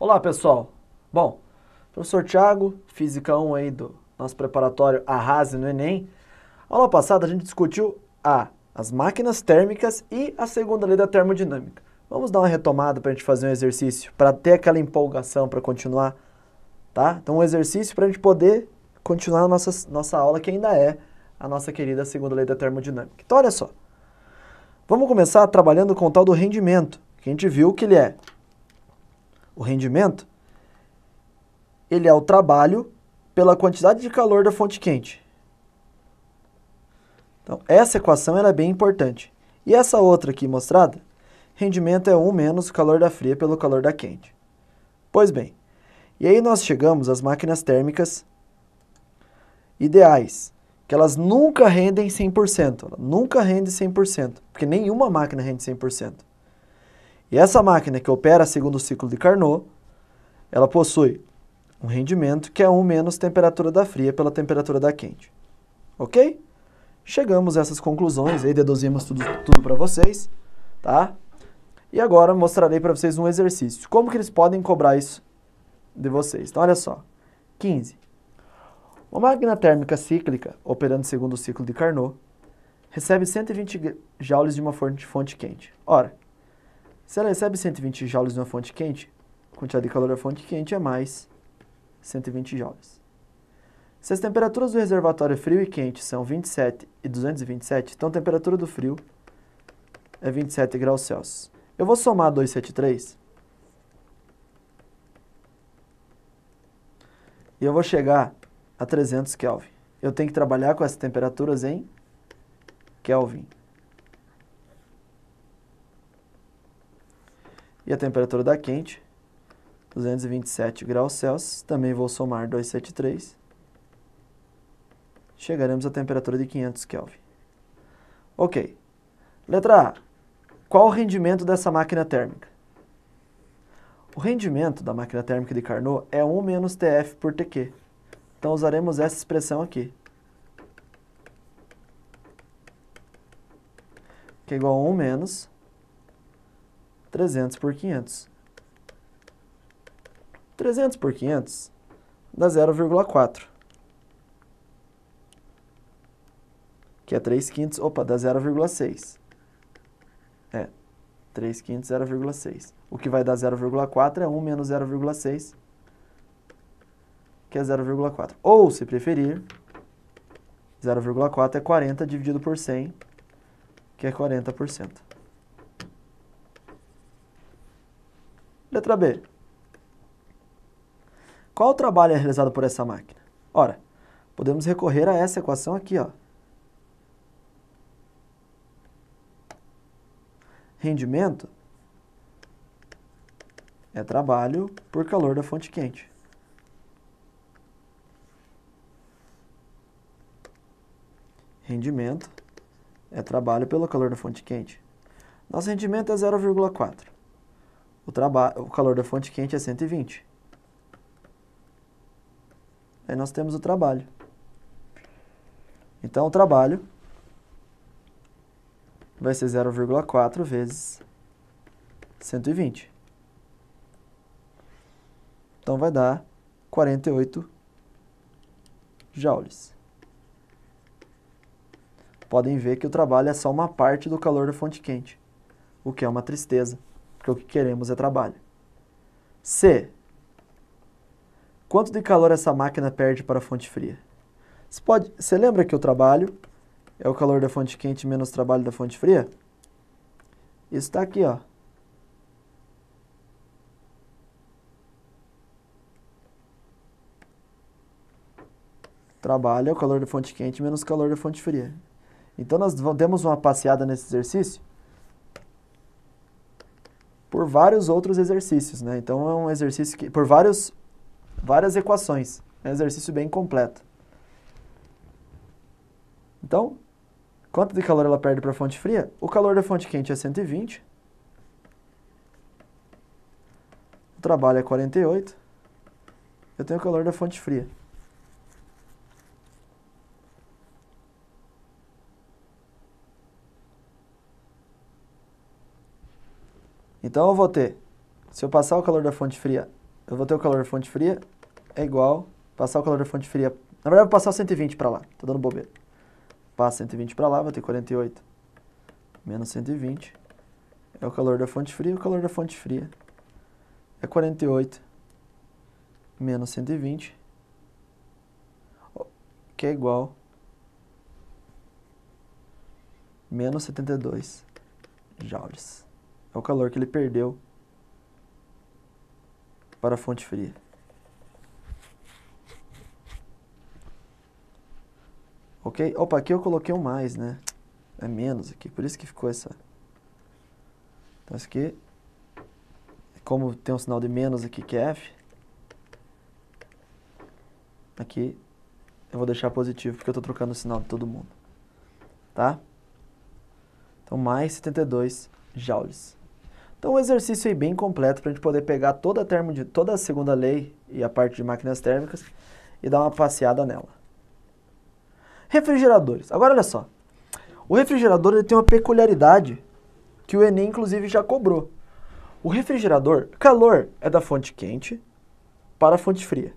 Olá, pessoal. Bom, professor Thiago, Física 1 aí do nosso preparatório Arrase no Enem. Aula passada a gente discutiu as máquinas térmicas e a segunda lei da termodinâmica. Vamos dar uma retomada para a gente fazer um exercício, para ter aquela empolgação para continuar, tá? Então um exercício para a gente poder continuar a nossa aula, que ainda é a nossa querida segunda lei da termodinâmica. Então olha só, vamos começar trabalhando com o tal do rendimento, que a gente viu que ele é o rendimento. Ele é o trabalho pela quantidade de calor da fonte quente. Então, essa equação ela é bem importante. E essa outra aqui mostrada, rendimento é 1 menos o calor da fria pelo calor da quente. Pois bem, e aí nós chegamos às máquinas térmicas ideais, que elas nunca rendem 100%. Ela nunca rende 100%, porque nenhuma máquina rende 100%. E essa máquina que opera segundo o ciclo de Carnot, ela possui um rendimento que é 1 menos temperatura da fria pela temperatura da quente. Ok? Chegamos a essas conclusões, aí deduzimos tudo para vocês, tá? E agora mostrarei para vocês um exercício. Como que eles podem cobrar isso de vocês? Então, olha só. 15. Uma máquina térmica cíclica, operando segundo o ciclo de Carnot, recebe 120 joules de uma fonte quente. Ora, se ela recebe 120 joules de uma fonte quente, a quantidade de calor da fonte quente é mais 120 joules. Se as temperaturas do reservatório frio e quente são 27 e 227, então a temperatura do frio é 27 graus Celsius. Eu vou somar 273 e eu vou chegar a 300 Kelvin. Eu tenho que trabalhar com essas temperaturas em Kelvin. E a temperatura da quente, 227 graus Celsius, também vou somar 273. Chegaremos à temperatura de 500 Kelvin. Ok. Letra A. Qual o rendimento dessa máquina térmica? O rendimento da máquina térmica de Carnot é 1 menos TF por TQ. Então usaremos essa expressão aqui, que é igual a 1 menos 300 por 500. 300 por 500 dá 0,4. Que é 3 quintos, dá 0,6. 3 quintos, 0,6. O que vai dar 0,4 é 1 menos 0,6, que é 0,4. Ou, se preferir, 0,4 é 40 dividido por 100, que é 40%. Letra B. Qual o trabalho é realizado por essa máquina? Ora, podemos recorrer a essa equação aqui, ó. Rendimento é trabalho por calor da fonte quente. Rendimento é trabalho pelo calor da fonte quente. Nosso rendimento é 0,4. O calor da fonte quente é 120. Aí nós temos o trabalho. Então, o trabalho vai ser 0,4 vezes 120. Então, vai dar 48 joules. Podem ver que o trabalho é só uma parte do calor da fonte quente, o que é uma tristeza, porque o que queremos é trabalho. C. Quanto de calor essa máquina perde para a fonte fria? Você lembra que o trabalho é o calor da fonte quente menos o trabalho da fonte fria? Isso está aqui, ó. Trabalho é o calor da fonte quente menos o calor da fonte fria. Então, nós demos uma passeada nesse exercício por vários outros exercícios, né? Então, é um exercício que, por várias equações. É um exercício bem completo. Então, quanto de calor ela perde para a fonte fria? O calor da fonte quente é 120. O trabalho é 48. Eu tenho o calor da fonte fria. Então, eu vou ter, se eu passar o calor da fonte fria eu vou ter o calor da fonte fria é igual, passar o calor da fonte fria, na verdade eu vou passar o 120 para lá, tô dando bobeira. Passa 120 para lá, vou ter 48 menos 120 é o calor da fonte fria, o calor da fonte fria é 48 menos 120, que é igual menos 72 joules. É o calor que ele perdeu para a fonte fria. Ok? Opa, aqui eu coloquei um mais, né? É menos aqui, por isso que ficou essa... Então isso aqui, como tem um sinal de menos aqui que é F, aqui eu vou deixar positivo porque eu estou trocando o sinal de todo mundo. Tá? Então mais 72 joules. Então um exercício aí bem completo para a gente poder pegar toda a segunda lei e a parte de máquinas térmicas e dar uma passeada nela. Refrigeradores. Agora olha só. O refrigerador ele tem uma peculiaridade que o Enem inclusive já cobrou. O refrigerador, calor é da fonte quente para a fonte fria.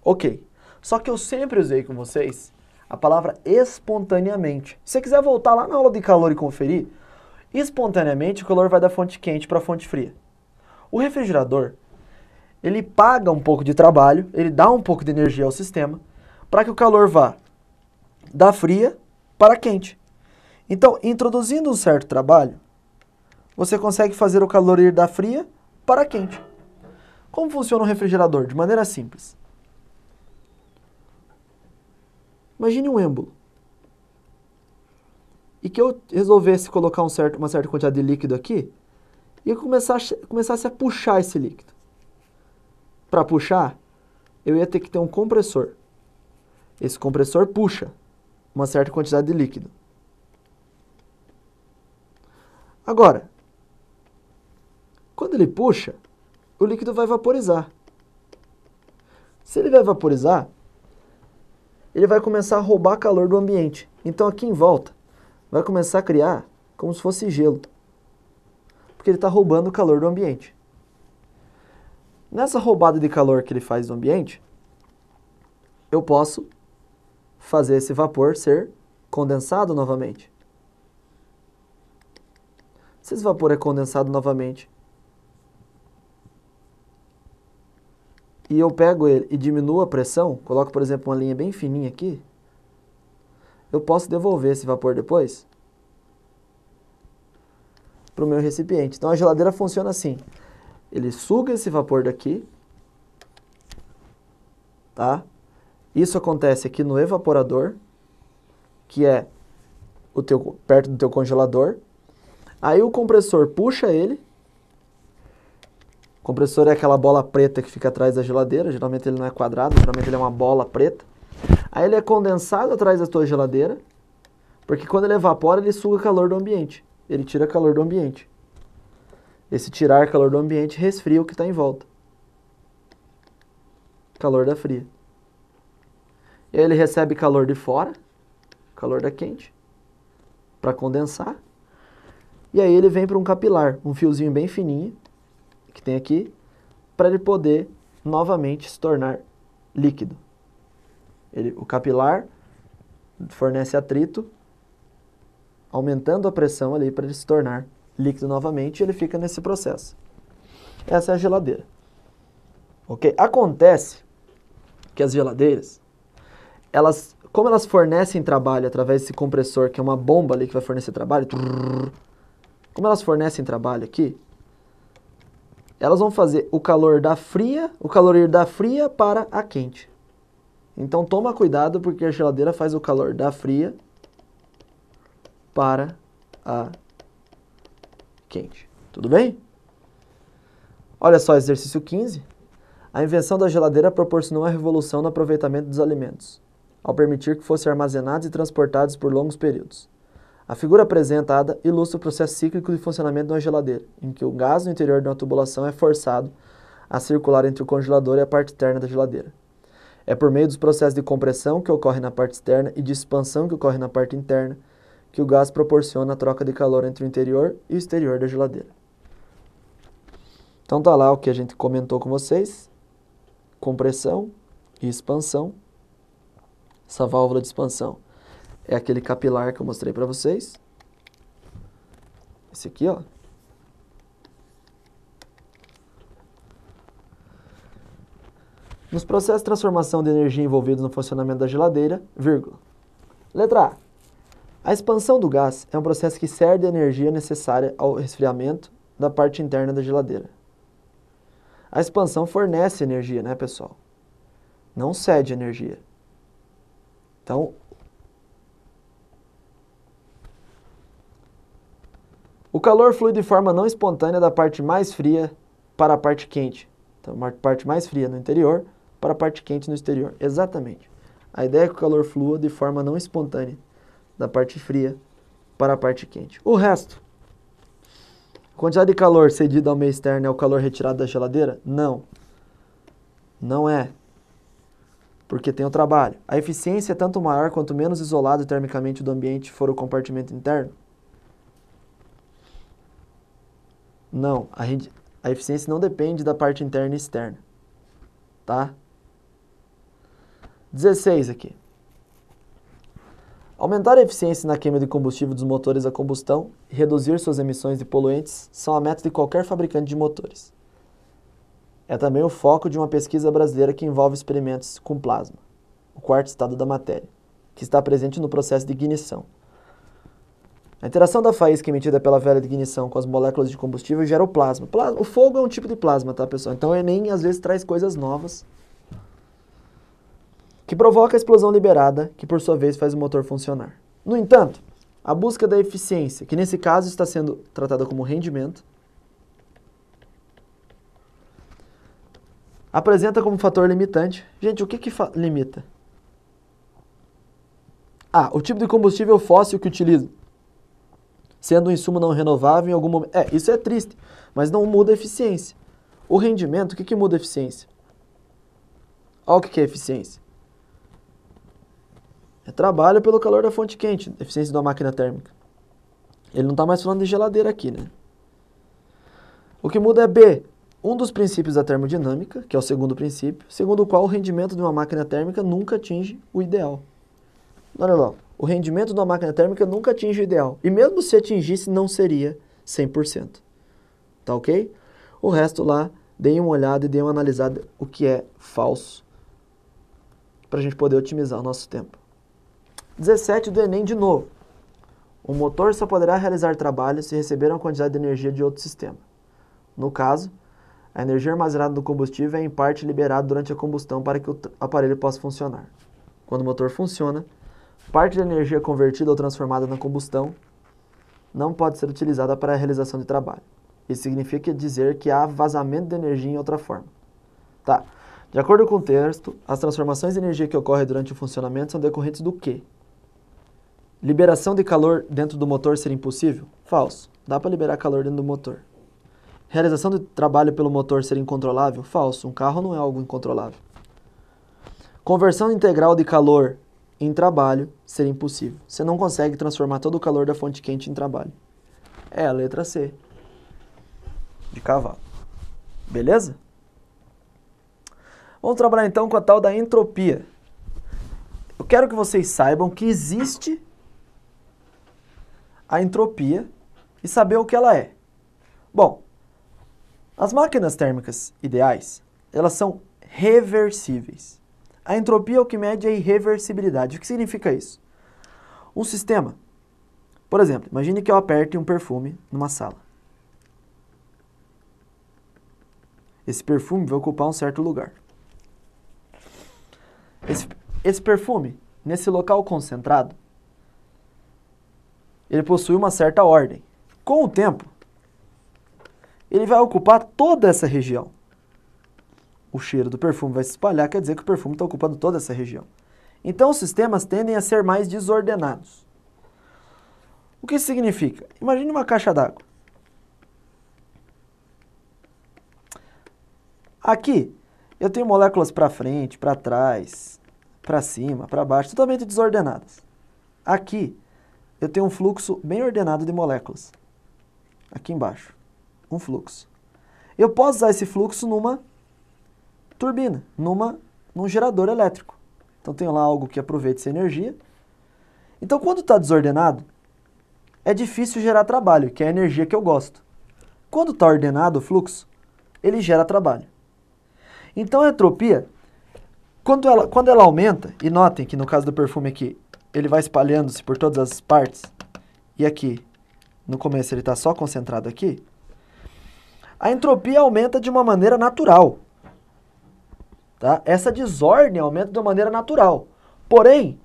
Ok. Só que eu sempre usei com vocês a palavra espontaneamente. Se você quiser voltar lá na aula de calor e conferir, espontaneamente o calor vai da fonte quente para a fonte fria. O refrigerador, ele paga um pouco de trabalho, ele dá um pouco de energia ao sistema para que o calor vá da fria para a quente. Então, introduzindo um certo trabalho, você consegue fazer o calor ir da fria para a quente. Como funciona o refrigerador? De maneira simples. Imagine um êmbolo. E que eu resolvesse colocar uma certa quantidade de líquido aqui e eu começasse a puxar esse líquido. Para puxar, eu ia ter que ter um compressor. Esse compressor puxa uma certa quantidade de líquido. Agora, quando ele puxa, o líquido vai vaporizar. Se ele vai vaporizar, ele vai começar a roubar calor do ambiente. Então aqui em volta vai começar a criar como se fosse gelo. Porque ele está roubando o calor do ambiente. Nessa roubada de calor que ele faz do ambiente, eu posso fazer esse vapor ser condensado novamente. Se esse vapor é condensado novamente, e eu pego ele e diminuo a pressão, coloco, por exemplo, uma linha bem fininha aqui, eu posso devolver esse vapor depois para o meu recipiente. Então a geladeira funciona assim. Ele suga esse vapor daqui, tá? Isso acontece aqui no evaporador, que é perto do teu congelador. Aí o compressor puxa ele. O compressor é aquela bola preta que fica atrás da geladeira. Geralmente ele não é quadrado, geralmente ele é uma bola preta. Aí ele é condensado atrás da tua geladeira, porque quando ele evapora, ele suga calor do ambiente. Ele tira calor do ambiente. Esse tirar calor do ambiente resfria o que está em volta. Calor da fria. E aí ele recebe calor de fora, calor da quente, para condensar. E aí ele vem para um capilar, um fiozinho bem fininho, que tem aqui, para ele poder novamente se tornar líquido. O capilar fornece atrito, aumentando a pressão ali para ele se tornar líquido novamente, e ele fica nesse processo. Essa é a geladeira. Ok? Acontece que as geladeiras, como elas fornecem trabalho através desse compressor, que é uma bomba ali que vai fornecer trabalho, como elas fornecem trabalho aqui, elas vão fazer o calor ir da fria para a quente. Então toma cuidado, porque a geladeira faz o calor da fria para a quente. Tudo bem? Olha só, exercício 15. A invenção da geladeira proporcionou uma revolução no aproveitamento dos alimentos, ao permitir que fossem armazenados e transportados por longos períodos. A figura apresentada ilustra o processo cíclico de funcionamento de uma geladeira, em que o gás no interior de uma tubulação é forçado a circular entre o congelador e a parte externa da geladeira. É por meio dos processos de compressão que ocorrem na parte externa e de expansão que ocorre na parte interna que o gás proporciona a troca de calor entre o interior e o exterior da geladeira. Então tá lá o que a gente comentou com vocês. compressão e expansão. Essa válvula de expansão é aquele capilar que eu mostrei para vocês. Esse aqui, ó. Nos processos de transformação de energia envolvidos no funcionamento da geladeira, vírgula. Letra A. A expansão do gás é um processo que cede a energia necessária ao resfriamento da parte interna da geladeira. A expansão fornece energia, né, pessoal? Não cede energia. Então, o calor flui de forma não espontânea da parte mais fria para a parte quente. Então, a parte mais fria no interior para a parte quente no exterior. Exatamente. A ideia é que o calor flua de forma não espontânea da parte fria para a parte quente. O resto, a quantidade de calor cedido ao meio externo é o calor retirado da geladeira? Não. Não é. Porque tem o trabalho. A eficiência é tanto maior quanto menos isolado termicamente do ambiente for o compartimento interno? Não. A eficiência não depende da parte interna e externa. Tá? 16 aqui. Aumentar a eficiência na queima de combustível dos motores a combustão e reduzir suas emissões de poluentes são a meta de qualquer fabricante de motores. É também o foco de uma pesquisa brasileira que envolve experimentos com plasma, o quarto estado da matéria, que está presente no processo de ignição. A interação da faísca emitida pela vela de ignição com as moléculas de combustível gera o plasma. O fogo é um tipo de plasma, tá, pessoal? Então o Enem às vezes traz coisas novas que provoca a explosão liberada, que por sua vez faz o motor funcionar. No entanto, a busca da eficiência, que nesse caso está sendo tratada como rendimento, apresenta como fator limitante. Gente, o que limita? O tipo de combustível fóssil que utiliza, sendo um insumo não renovável em algum momento. Isso é triste, mas não muda a eficiência. O rendimento, o que muda a eficiência? Olha o que é eficiência. É trabalho pelo calor da fonte quente, eficiência de uma máquina térmica. Ele não está mais falando de geladeira aqui, né? O que muda é B, um dos princípios da termodinâmica, que é o segundo princípio, segundo o qual o rendimento de uma máquina térmica nunca atinge o ideal. Olha lá, o rendimento de uma máquina térmica nunca atinge o ideal. E mesmo se atingisse, não seria 100%. Tá ok? O resto lá, deem uma olhada e deem uma analisada o que é falso, para a gente poder otimizar o nosso tempo. 17 do Enem de novo. O motor só poderá realizar trabalho se receber uma quantidade de energia de outro sistema. No caso, a energia armazenada no combustível é em parte liberada durante a combustão para que o aparelho possa funcionar. Quando o motor funciona, parte da energia convertida ou transformada na combustão não pode ser utilizada para a realização de trabalho. Isso significa dizer que há vazamento de energia em outra forma. Tá. De acordo com o texto, as transformações de energia que ocorrem durante o funcionamento são decorrentes do quê? Liberação de calor dentro do motor ser impossível? Falso. Dá para liberar calor dentro do motor. Realização de trabalho pelo motor ser incontrolável? Falso. Um carro não é algo incontrolável. Conversão integral de calor em trabalho ser impossível. Você não consegue transformar todo o calor da fonte quente em trabalho. É a letra C. De cavalo. Beleza? Vamos trabalhar então com a tal da entropia. Eu quero que vocês saibam que existe a entropia e saber o que ela é. Bom, as máquinas térmicas ideais, elas são reversíveis. A entropia é o que mede a irreversibilidade. O que significa isso? Um sistema, por exemplo, imagine que eu aperte um perfume numa sala. Esse perfume vai ocupar um certo lugar. Esse perfume, nesse local concentrado, ele possui uma certa ordem. Com o tempo, ele vai ocupar toda essa região. O cheiro do perfume vai se espalhar, quer dizer que o perfume está ocupando toda essa região. Então, os sistemas tendem a ser mais desordenados. O que isso significa? Imagine uma caixa d'água. Aqui, eu tenho moléculas para frente, para trás, para cima, para baixo, totalmente desordenadas. Aqui, eu tenho um fluxo bem ordenado de moléculas. Aqui embaixo, um fluxo. Eu posso usar esse fluxo numa turbina, num gerador elétrico. Então tem lá algo que aproveita essa energia. Então quando está desordenado, é difícil gerar trabalho, que é a energia que eu gosto. Quando está ordenado o fluxo, ele gera trabalho. Então a entropia, quando ela aumenta, e notem que no caso do perfume aqui, ele vai espalhando-se por todas as partes, e aqui, no começo ele está só concentrado aqui, a entropia aumenta de uma maneira natural. Tá? Essa desordem aumenta de uma maneira natural. Porém,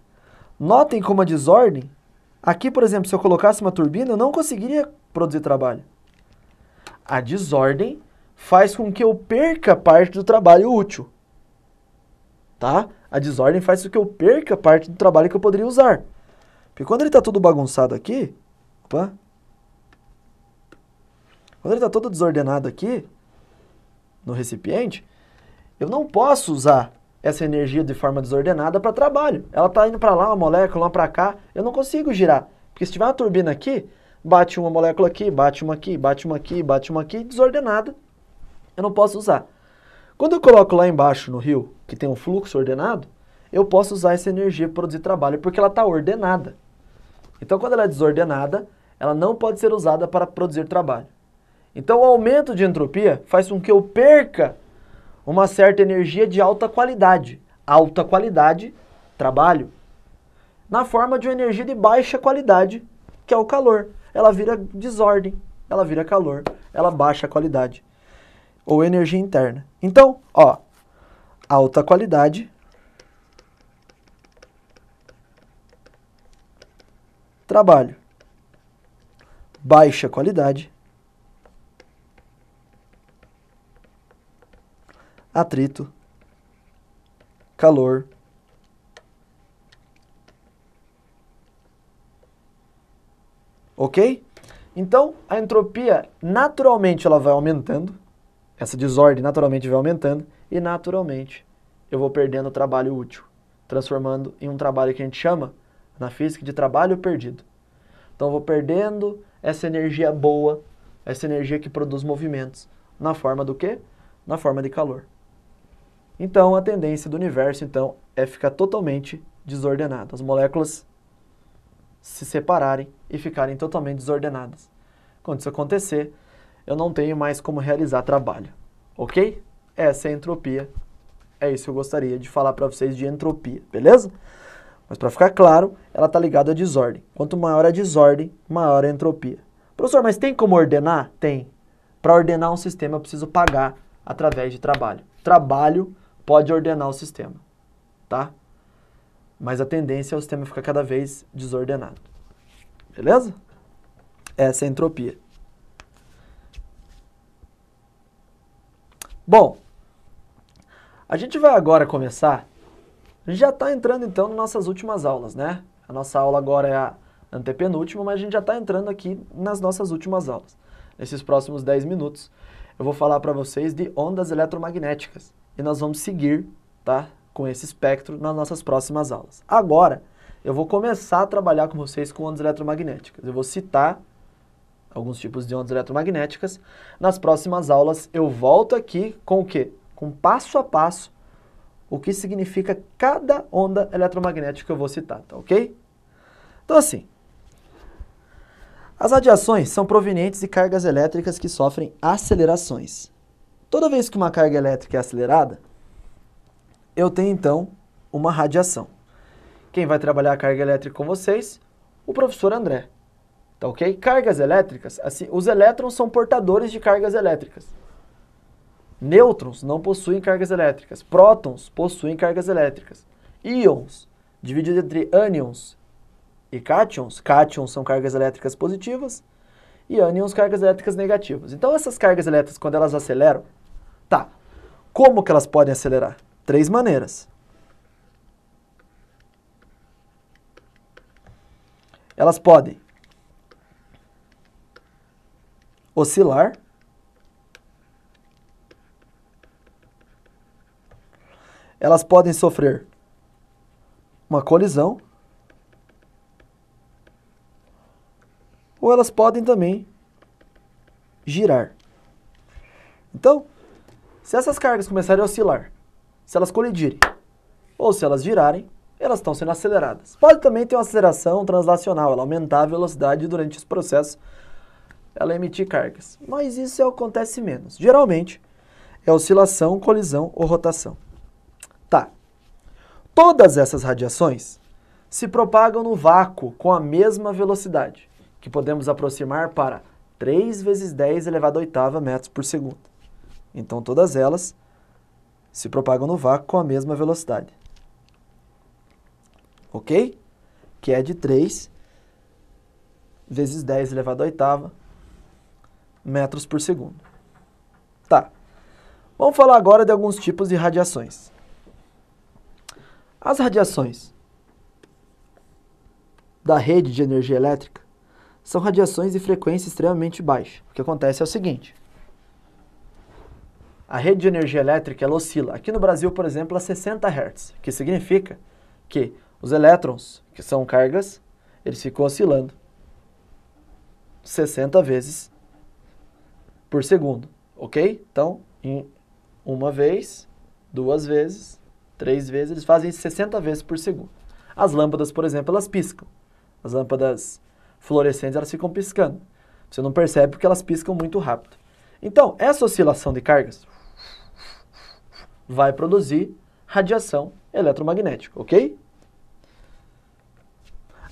notem como a desordem, aqui, por exemplo, se eu colocasse uma turbina, eu não conseguiria produzir trabalho. A desordem faz com que eu perca parte do trabalho útil. Tá? A desordem faz com que eu perca parte do trabalho que eu poderia usar. Porque quando ele está todo bagunçado aqui, opa, quando ele está todo desordenado aqui, no recipiente, eu não posso usar essa energia de forma desordenada para trabalho. Ela está indo para lá, uma molécula, lá para cá, eu não consigo girar. Porque se tiver uma turbina aqui, bate uma molécula aqui, bate uma aqui, bate uma aqui, bate uma aqui, desordenada, eu não posso usar. Quando eu coloco lá embaixo no rio, que tem um fluxo ordenado, eu posso usar essa energia para produzir trabalho, porque ela está ordenada. Então, quando ela é desordenada, ela não pode ser usada para produzir trabalho. Então, o aumento de entropia faz com que eu perca uma certa energia de alta qualidade. Alta qualidade, trabalho, na forma de uma energia de baixa qualidade, que é o calor. Ela vira desordem, ela vira calor, ela baixa a qualidade. Ou energia interna. Então, ó, alta qualidade, trabalho, baixa qualidade, atrito, calor, ok? Então, a entropia, naturalmente, ela vai aumentando, essa desordem naturalmente vai aumentando, e naturalmente eu vou perdendo o trabalho útil, transformando em um trabalho que a gente chama, na física, de trabalho perdido. Então, eu vou perdendo essa energia boa, essa energia que produz movimentos, na forma do quê? Na forma de calor. Então, a tendência do universo, então, é ficar totalmente desordenado. As moléculas se separarem e ficarem totalmente desordenadas. Quando isso acontecer, eu não tenho mais como realizar trabalho. Ok? Essa é a entropia. É isso que eu gostaria de falar para vocês de entropia, beleza? Mas para ficar claro, ela está ligada à desordem. Quanto maior a desordem, maior a entropia. Professor, mas tem como ordenar? Tem. Para ordenar um sistema, eu preciso pagar através de trabalho. Trabalho pode ordenar o sistema, tá? Mas a tendência é o sistema ficar cada vez desordenado. Beleza? Essa é a entropia. Bom, a gente vai agora começar. A gente já está entrando então nas nossas últimas aulas, né? A nossa aula agora é a antepenúltima, mas a gente já está entrando aqui nas nossas últimas aulas. Nesses próximos 10 minutos, eu vou falar para vocês de ondas eletromagnéticas. E nós vamos seguir, tá, com esse espectro nas nossas próximas aulas. Agora, eu vou começar a trabalhar com vocês com ondas eletromagnéticas. Eu vou citar alguns tipos de ondas eletromagnéticas. Nas próximas aulas, eu volto aqui com o quê? Com passo a passo o que significa cada onda eletromagnética que eu vou citar, tá ok? Então assim, as radiações são provenientes de cargas elétricas que sofrem acelerações. Toda vez que uma carga elétrica é acelerada, eu tenho então uma radiação. Quem vai trabalhar a carga elétrica com vocês? O professor André, tá ok? Cargas elétricas, assim, os elétrons são portadores de cargas elétricas. Nêutrons não possuem cargas elétricas. Prótons possuem cargas elétricas. Íons, dividido entre ânions e cátions. Cátions são cargas elétricas positivas e ânions, cargas elétricas negativas. Então, essas cargas elétricas, quando elas aceleram, tá, como que elas podem acelerar? 3 maneiras. Elas podem oscilar, elas podem sofrer uma colisão, ou elas podem também girar. Então, se essas cargas começarem a oscilar, se elas colidirem ou se elas girarem, elas estão sendo aceleradas. Pode também ter uma aceleração translacional, ela aumentar a velocidade durante esse processo, ela emitir cargas. Mas isso acontece menos. Geralmente, é oscilação, colisão ou rotação. Tá. Todas essas radiações se propagam no vácuo com a mesma velocidade, que podemos aproximar para 3 vezes 10 elevado a oitava metros por segundo. Então, todas elas se propagam no vácuo com a mesma velocidade. Ok? Que é de 3 vezes 10 elevado a oitava metros por segundo. Tá. Vamos falar agora de alguns tipos de radiações. As radiações da rede de energia elétrica são radiações de frequência extremamente baixa. O que acontece é o seguinte. A rede de energia elétrica ela oscila. Aqui no Brasil, por exemplo, a 60 Hz, que significa que os elétrons, que são cargas, eles ficam oscilando 60 vezes por segundo, ok? Então, em uma vez, 2 vezes, 3 vezes, eles fazem 60 vezes por segundo. As lâmpadas, por exemplo, elas piscam. As lâmpadas fluorescentes, elas ficam piscando. Você não percebe porque elas piscam muito rápido. Então, essa oscilação de cargas vai produzir radiação eletromagnética, ok?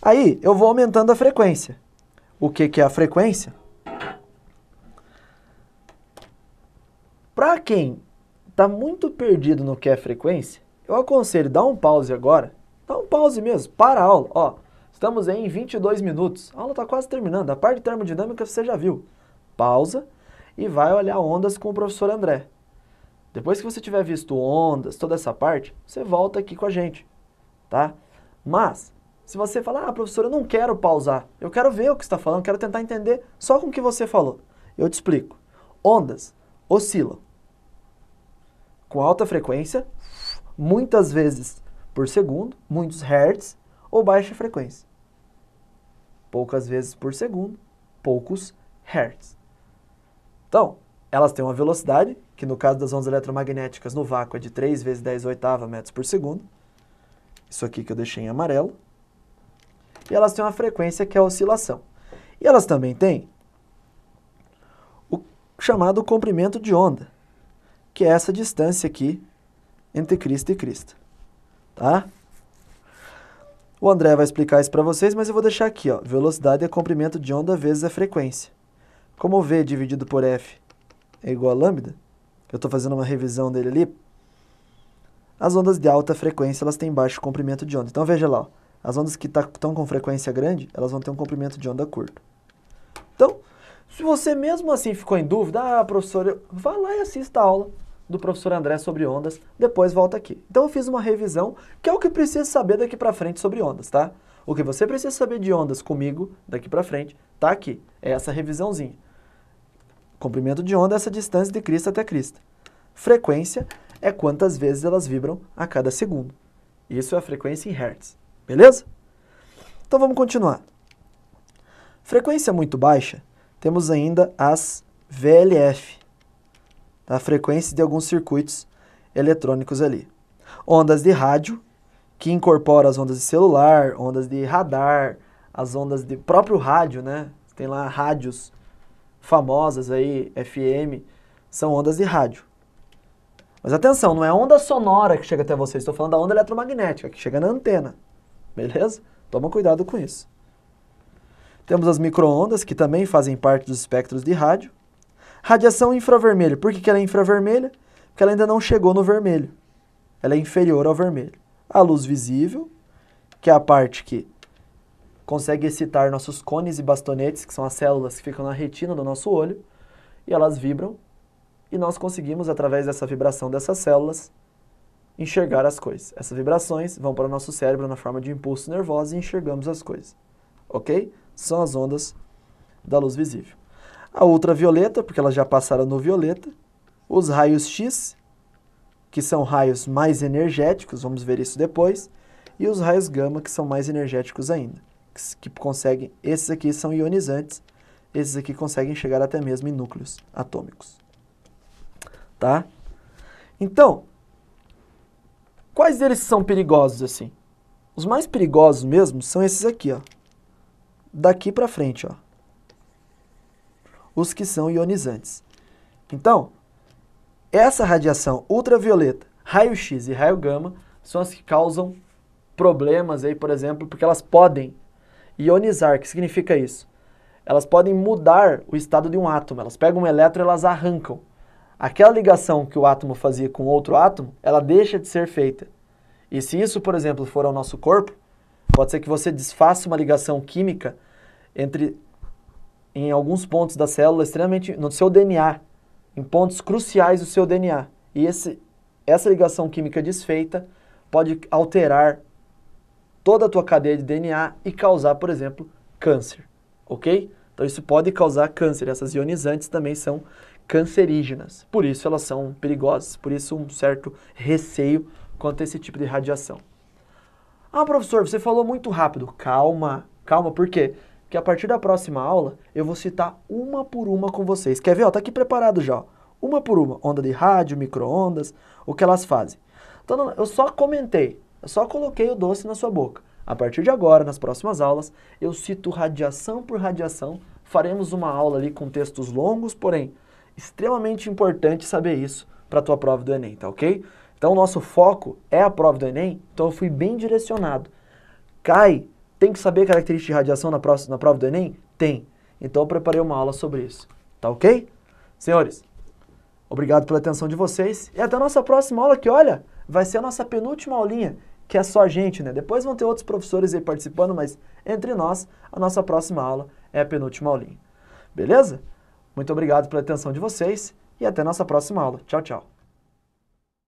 Aí, eu vou aumentando a frequência. O que é a frequência? Para quem está muito perdido no que é frequência, eu aconselho dar um pause agora. Dá um pause mesmo, para a aula. Ó, estamos aí em 22 minutos. A aula está quase terminando. A parte de termodinâmica você já viu. Pausa e vai olhar ondas com o professor André. Depois que você tiver visto ondas, toda essa parte, você volta aqui com a gente, tá? Mas, se você falar, professor, eu não quero pausar, eu quero ver o que você está falando, quero tentar entender só com o que você falou. Eu te explico. Ondas oscilam com alta frequência, muitas vezes por segundo, muitos hertz, ou baixa frequência. Poucas vezes por segundo, poucos hertz. Então, elas têm uma velocidade, que no caso das ondas eletromagnéticas no vácuo é de 3 vezes 10 oitava metros por segundo. Isso aqui que eu deixei em amarelo. E elas têm uma frequência que é a oscilação. E elas também têm o chamado comprimento de onda, que é essa distância aqui entre crista e crista. Tá? O André vai explicar isso para vocês, mas eu vou deixar aqui, ó. Velocidade é comprimento de onda vezes a frequência. Como V dividido por F é igual a lambda, eu estou fazendo uma revisão dele ali, as ondas de alta frequência elas têm baixo comprimento de onda. Então veja lá, ó, as ondas que estão com frequência grande, elas vão ter um comprimento de onda curto. Então, se você mesmo assim ficou em dúvida, professor, vá lá e assista a aula do professor André sobre ondas, depois volta aqui. Então eu fiz uma revisão, que é o que precisa saber daqui para frente sobre ondas, tá? O que você precisa saber de ondas comigo, daqui para frente, tá aqui. É essa revisãozinha. Comprimento de onda é essa distância de crista até crista. Frequência é quantas vezes elas vibram a cada segundo. Isso é a frequência em hertz. Beleza? Então vamos continuar. Frequência muito baixa, temos ainda as VLF. A frequência de alguns circuitos eletrônicos ali. Ondas de rádio, que incorporam as ondas de celular, ondas de radar, as ondas de próprio rádio, né? Tem lá rádios famosas aí, FM, são ondas de rádio. Mas atenção, não é a onda sonora que chega até vocês, estou falando da onda eletromagnética, que chega na antena. Beleza? Toma cuidado com isso. Temos as micro-ondas, que também fazem parte dos espectros de rádio. Radiação infravermelha. Por que ela é infravermelha? Porque ela ainda não chegou no vermelho. Ela é inferior ao vermelho. A luz visível, que é a parte que consegue excitar nossos cones e bastonetes, que são as células que ficam na retina do nosso olho, e elas vibram, e nós conseguimos, através dessa vibração dessas células, enxergar as coisas. Essas vibrações vão para o nosso cérebro na forma de impulsos nervosos e enxergamos as coisas. Ok? São as ondas da luz visível. A ultravioleta, porque elas já passaram no violeta. Os raios X, que são raios mais energéticos, vamos ver isso depois. E os raios gama, que são mais energéticos ainda. Que conseguem, esses aqui são ionizantes, esses aqui conseguem chegar até mesmo em núcleos atômicos. Tá? Então, Quais deles são perigosos assim? Os mais perigosos mesmo são esses aqui, ó. Daqui para frente, ó. Os que são ionizantes. Então, essa radiação ultravioleta, raio-x e raio gama são as que causam problemas aí, por exemplo, porque elas podem ionizar. O que significa isso? Elas podem mudar o estado de um átomo. Elas pegam um elétron e elas arrancam. Aquela ligação que o átomo fazia com outro átomo, ela deixa de ser feita. E se isso, por exemplo, for ao nosso corpo, pode ser que você desfaça uma ligação química em alguns pontos da célula, extremamente no seu DNA, em pontos cruciais do seu DNA. E essa ligação química desfeita pode alterar toda a tua cadeia de DNA e causar, por exemplo, câncer, ok? Então isso pode causar câncer. Essas ionizantes também são cancerígenas, por isso elas são perigosas, por isso um certo receio quanto a esse tipo de radiação. Ah, professor, você falou muito rápido. Calma, calma, por quê? Porque a partir da próxima aula eu vou citar uma por uma com vocês. Quer ver? Ó, tá aqui preparado já. Ó. Uma por uma. Onda de rádio, micro-ondas, o que elas fazem. Então eu só comentei, eu só coloquei o doce na sua boca. A partir de agora, nas próximas aulas, eu cito radiação por radiação. Faremos uma aula ali com textos longos, porém, extremamente importante saber isso para a tua prova do Enem, tá ok? Então o nosso foco é a prova do Enem, então eu fui bem direcionado. Tem que saber características de radiação na prova do Enem? Tem. Então eu preparei uma aula sobre isso. Tá ok? Senhores, obrigado pela atenção de vocês. E até a nossa próxima aula, que olha, vai ser a nossa penúltima aulinha, que é só a gente, né? Depois vão ter outros professores aí participando, mas entre nós, a nossa próxima aula é a penúltima aulinha. Beleza? Muito obrigado pela atenção de vocês e até a nossa próxima aula. Tchau, tchau.